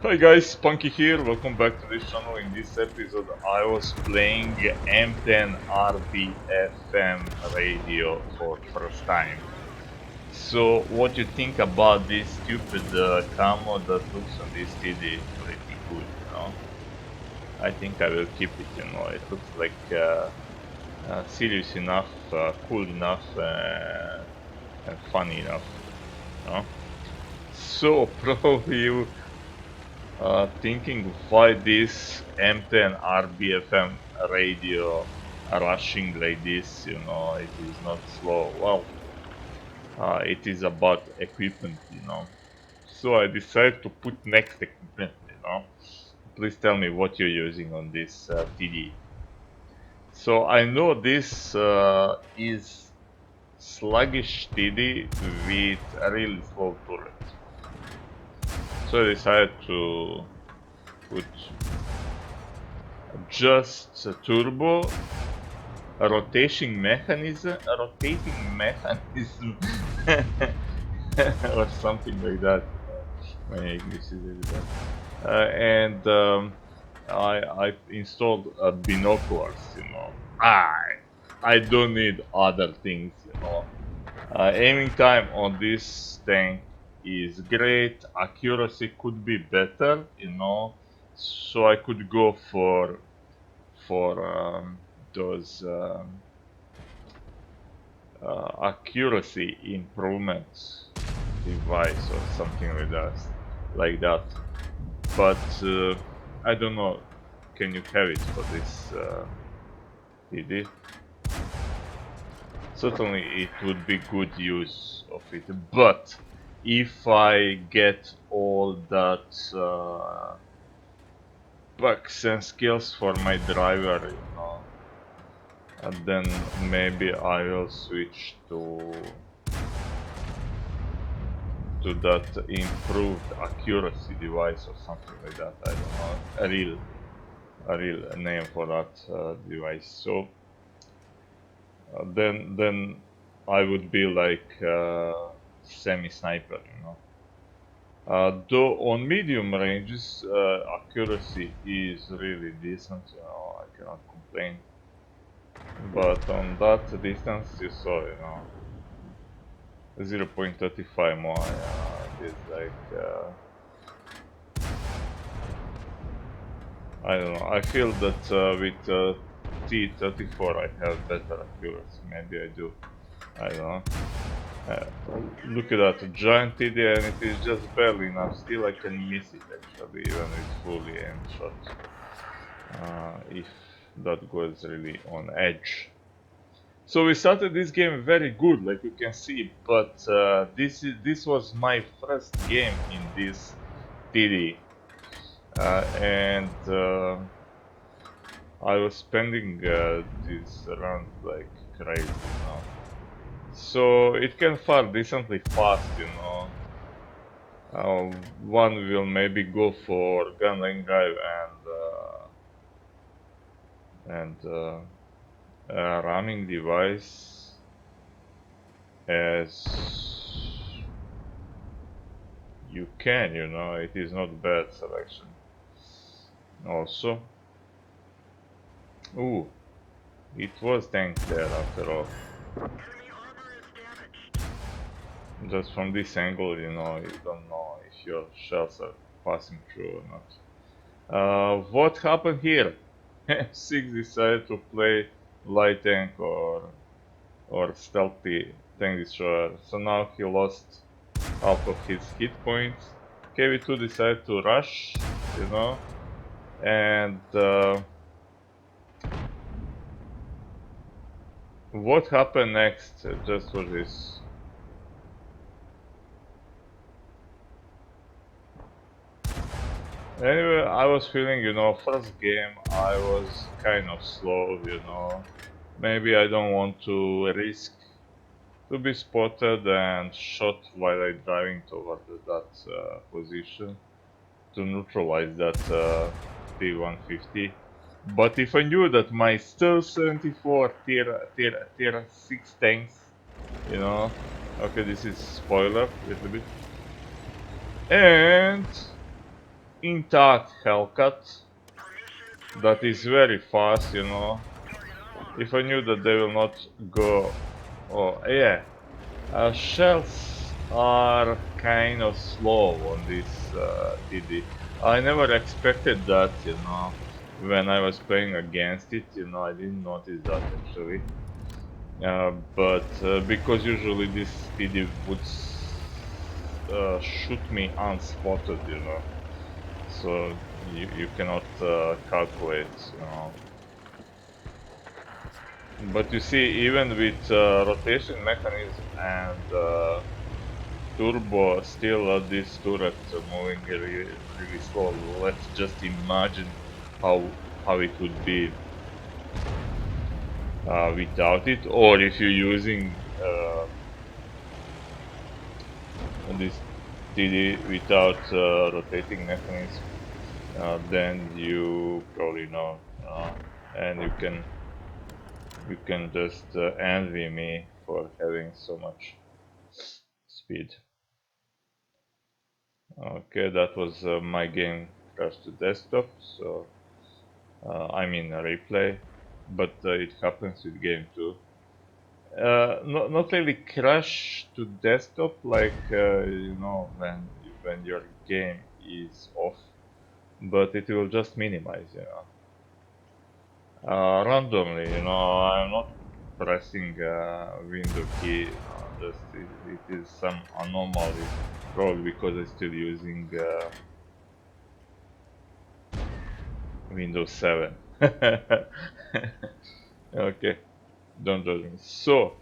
Hi guys, PANKI here, welcome back to this channel. In this episode I was playing M10 RBFM radio for first time. So what you think about this stupid camo that looks on this TD? Pretty good, you know. I think I will keep it, you know. It looks like serious enough, cool enough, and funny enough, you know. So probably you thinking why this M10 RBFM radio rushing like this, you know, it is not slow. Well, it is about equipment, you know. So I decided to put next equipment, you know. Please tell me what you're using on this TD. So I know this is sluggish TD with a really slow turret. So I decided to put just a turbo, a rotating mechanism, or something like that. You know, my English is really bad. And I installed binoculars. You know, I don't need other things. You know, aiming time on this tank is great. Accuracy could be better. You know, so I could go for those accuracy improvements device or something like that. But I don't know. Can you have it for this TD? Certainly, it would be good use of it. But if I get all that bugs and skills for my driver, you know, and then maybe I will switch to that improved accuracy device or something like that. I don't know a real name for that device. So then I would be like semi-sniper, you know. Though on medium ranges, accuracy is really decent, you know. I cannot complain. But on that distance, you saw, you know, 0.35 more. It is like I don't know. I feel that with T34 I have better accuracy. Maybe I do. I don't know. Uh, Look at that, giant TD, and it is just barely enough. Still I can miss it actually, even with fully aimed shot. If that goes really on edge. So we started this game very good, like you can see, but this was my first game in this TD, and I was spending this round like crazy, you know. So it can fire decently fast, you know. One will maybe go for gun lane drive and ramming device as you can, you know. It is not bad selection. Also, ooh, it was tank there after all. Just from this angle, you know, you don't know if your shells are passing through or not. What happened here? M6 decided to play light tank or stealthy tank destroyer, so now he lost half of his hit points. KV2 decided to rush, you know, and what happened next? Just for this. Anyway, I was feeling, you know, first game I was kind of slow, you know. Maybe I don't want to risk to be spotted and shot while I'm driving toward that position to neutralize that P150. But if I knew that my still 74 tier 6 tanks, you know, okay, this is spoiler a little bit, and intact Hellcat that is very fast, you know. If I knew that they will not go... Oh, yeah. Shells are kind of slow on this TD. I never expected that, you know. When I was playing against it, you know, I didn't notice that actually. But because usually this TD would shoot me unspotted, you know. So you cannot calculate, you know. But you see, even with rotation mechanism and turbo, still this turret moving really slow. Let's just imagine how it would be without it, or if you're using this TD without rotating mechanism, then you probably know, and you can just envy me for having so much speed. Okay, that was my game crashed to desktop, so I mean a replay, but it happens with game too. Not really crash to desktop like you know, when your game is off, but it will just minimize, you know, randomly. You know, I'm not pressing window key. Just it is some anomaly, probably because I'm still using Windows 7. Okay, don't judge me. So,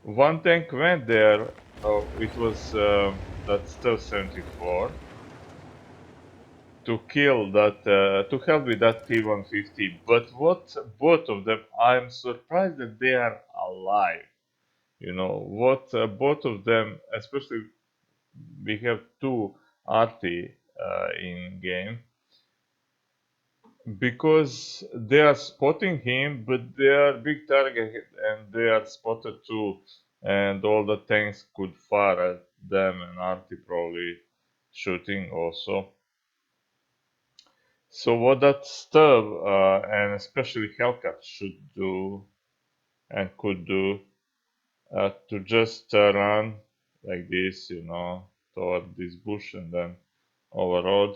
one tank went there. Oh, it was that Stealth 74 to kill that, to help with that T-150. But what both of them, I'm surprised that they are alive. You know, what both of them, especially we have two RT in game, because they are spotting him, but they are big target and they are spotted too, and all the tanks could fire at them and RT probably shooting also. So what that stub and especially Hellcat should do and could do, to just run like this, you know, toward this bush and then overroad.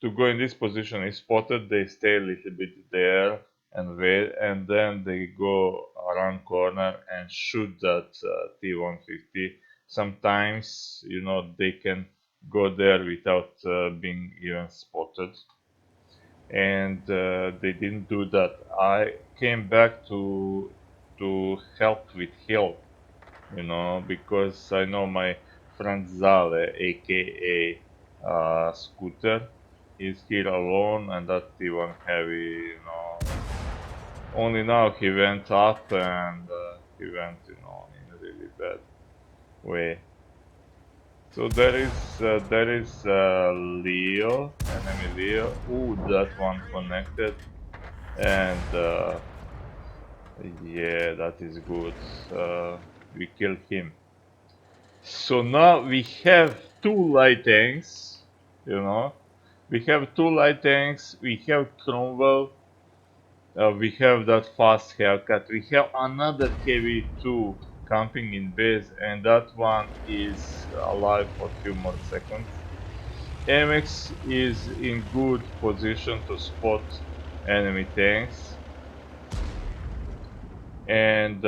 To go in this position is spotted, they stay a little bit there and wait, and then they go around corner and shoot that T-150. Sometimes, you know, they can go there without being even spotted, and they didn't do that. I came back to help with hill, you know, because I know my friend Zale, aka Scooter, is here alone, and that T1 heavy, you know. Only now he went up, and he went, you know, in a really bad way. So there is Leo, enemy Leo. Ooh, that one connected, and yeah, that is good. We killed him. So now we have two light tanks, you know. We have two light tanks, we have Cromwell, we have that fast Hellcat, we have another KV2 camping in base, and that one is alive for a few more seconds. MX is in good position to spot enemy tanks, and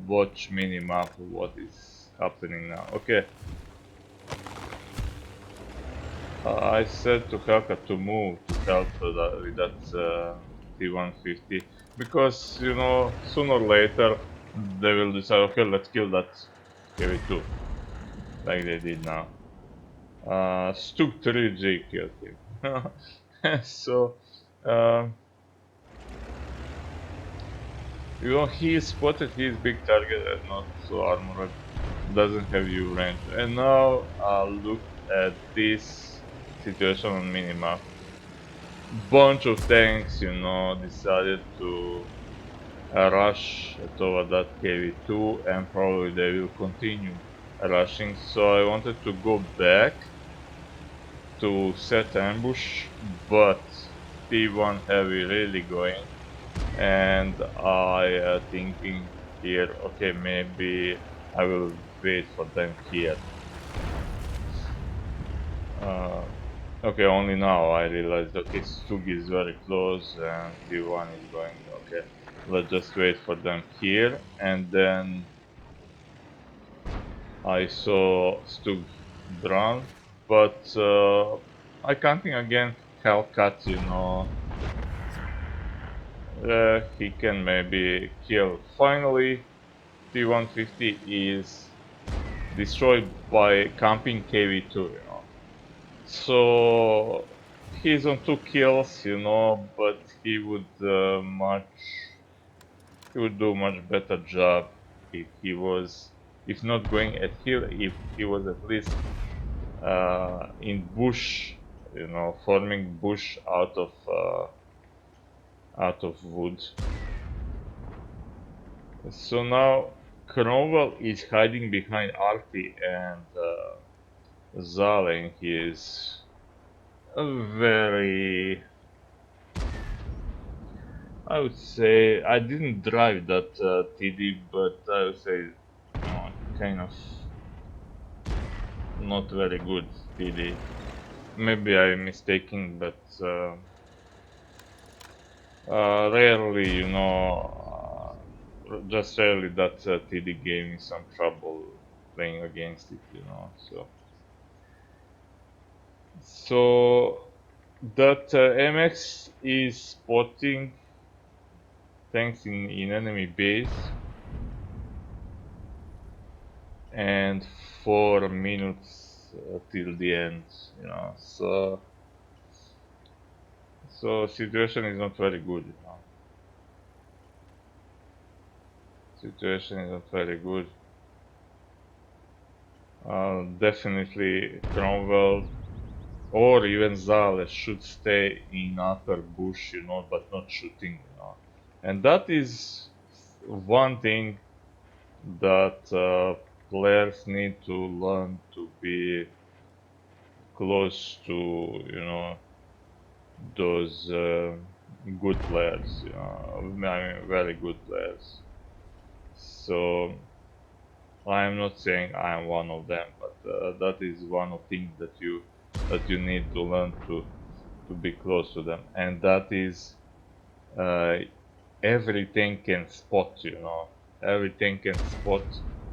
watch minimap what is happening now. Okay. I said to Haka to move to help with that T-150, because, you know, sooner or later they will decide, okay, let's kill that KV2, like they did now. Stuk 3G killed him. So, um, you know, he is spotted, he is big target and not so armored, doesn't have U range. And now look at this situation on minimap. Bunch of tanks, you know, decided to rush toward that KV2, and probably they will continue rushing. So I wanted to go back to set ambush, but T1 heavy really going, and I thinking here, okay, maybe I will wait for them here. Okay, only now I realized, okay, Stug is very close and T1 is going, okay, let's just wait for them here, and then I saw Stug drown, but I counting again Hellcat, he can maybe kill. Finally, T150 is destroyed by camping KV2, So he's on 2 kills, but he would do much better job if he was, if not going at hill, if he was at least in bush, forming bush out of wood. So now Cromwell is hiding behind Artie and Zalen. He is very, I would say, I didn't drive that TD, but I would say, kind of not very good TD. Maybe I'm mistaken, but rarely, just rarely that TD gave me some trouble playing against it, So that MX is spotting tanks in enemy base, and 4 minutes till the end, so situation is not very good, Situation is not very good. Definitely Cromwell or even Zale should stay in upper bush, but not shooting, And that is one thing that players need to learn, to be close to, those good players, I mean, very good players. So I am not saying I am one of them, but that is one of things that you need to learn to be close to them, and that is uh, everything can spot, everything can spot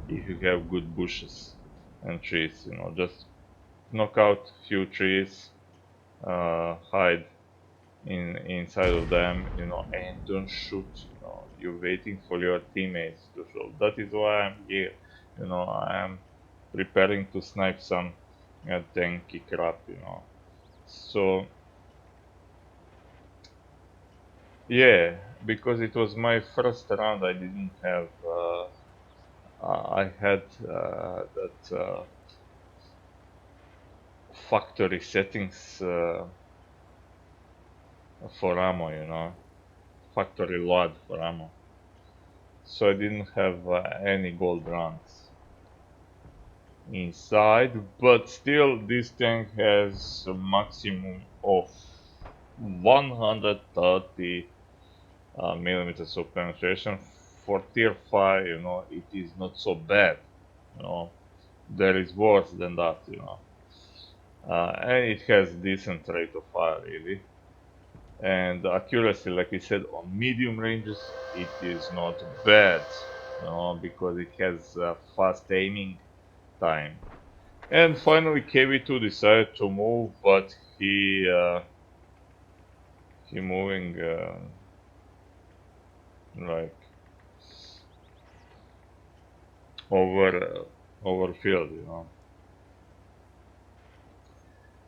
if you have good bushes and trees, just knock out few trees, hide inside of them, and don't shoot, you're waiting for your teammates to shoot. That is why I'm here, I am preparing to snipe some tanky crap, so yeah, because it was my first round, I didn't have I had that factory settings for ammo, factory load for ammo. So I didn't have any gold rounds inside, but still this tank has a maximum of 130 millimeters of penetration. For tier 5, it is not so bad, there is worse than that, and it has decent rate of fire, really. And accuracy, like I said, on medium ranges, it is not bad, because it has fast aiming time. And finally, KV2 decided to move, but he moving like over field,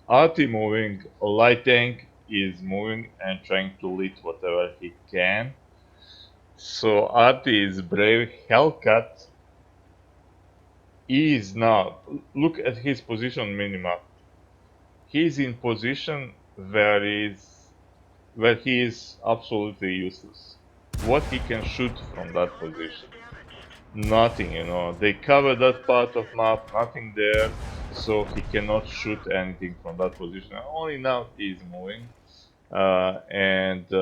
Artie moving, light tank is moving and trying to lead whatever he can. So Artie is brave. Hellcat is now, look at his position minimap. He's in position where he is absolutely useless. What he can shoot from that position? Nothing, They cover that part of map, nothing there. so he cannot shoot anything from that position. Only now he is moving, and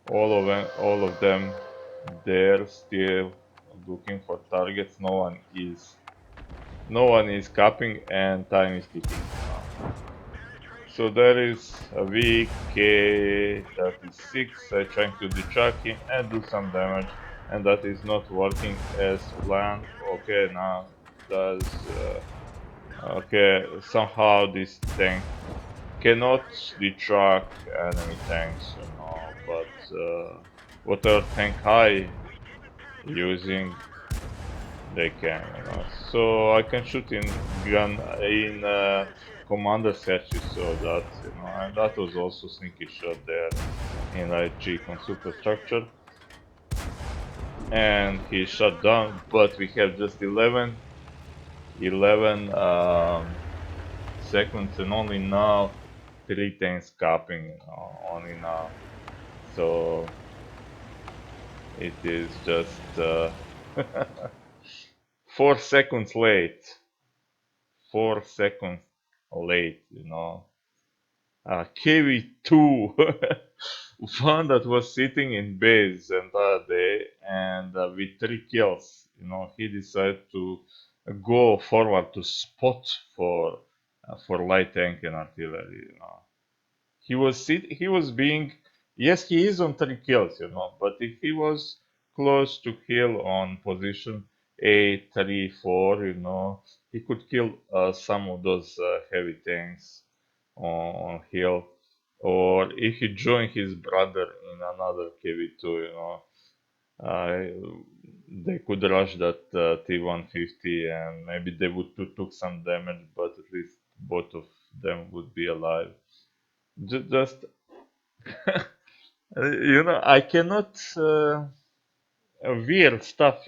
all of them, they're still looking for targets. No one is capping, and time is ticking now. So there is a VK36 trying to detract him and do some damage, and that is not working as planned. Okay, now does okay, somehow this tank cannot detract enemy tanks, but whatever tank I using, they can, So I can shoot in gun in commander set, you saw that, and that was also sneaky shot there in IG on superstructure, and he shot down. But we have just 11 seconds, and only now 3 tanks capping, only now. So it is just 4 seconds late. 4 seconds late, KV2, one that was sitting in base entire day and with 3 kills, he decided to go forward to spot for light tank and artillery, he was being, yes, he is on 3 kills, but if he was close to kill on position A34, he could kill some of those heavy tanks on hill, or if he joined his brother in another KV2, uh, they could rush that T150, and maybe they would took some damage, but at least both of them would be alive. Just I cannot weird stuff,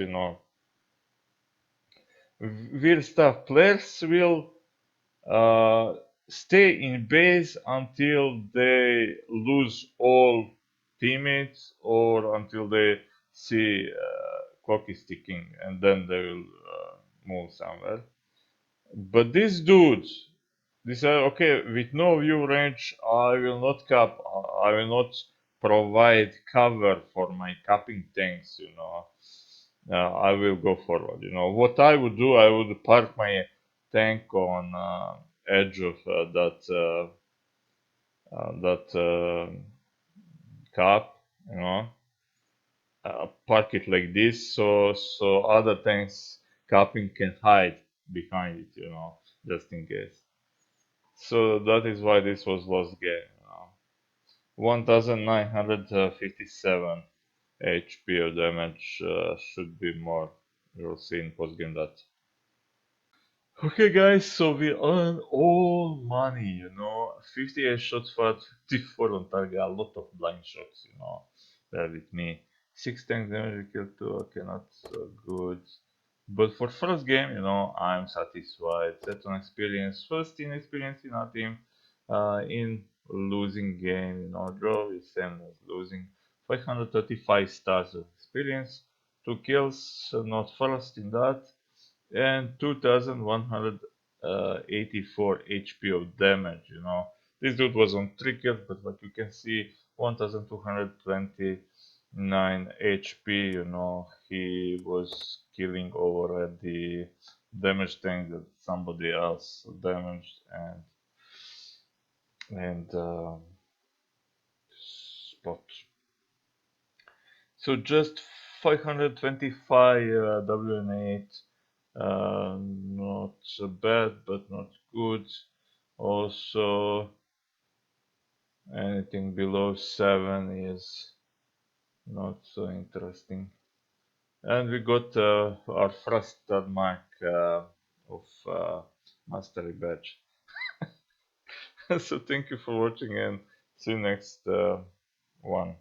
weird stuff. Players will uh, stay in base until they lose all teammates or until they see clock is ticking, and then they will move somewhere. But this dude decide, okay, with no view range, I will not cap, I will not provide cover for my capping tanks, I will go forward. What I would do, I would park my tank on edge of that cap, park it like this, so other tanks capping can hide behind it, just in case. So that is why this was lost game. 1957 HP of damage, should be more. You'll see in postgame that. Okay, guys, so we earn all money, 58 shots fired, 54 on target, a lot of blind shots, bear with me. 6 tanks damage, kill 2, okay, not so good. But for first game, I'm satisfied. Set on experience, first in experience in our team, in losing game, draw is same as losing. 535 stars of experience, 2 kills, not first in that, and 2184 HP of damage, This dude was on 3 kills, but like you can see, 1229 HP, he was killing over at the damage tank that somebody else damaged, and spot. So just 525 WN8, not so bad, but not good. Also, anything below 7 is not so interesting. And we got our first mark of mastery badge. So thank you for watching, and see you next one.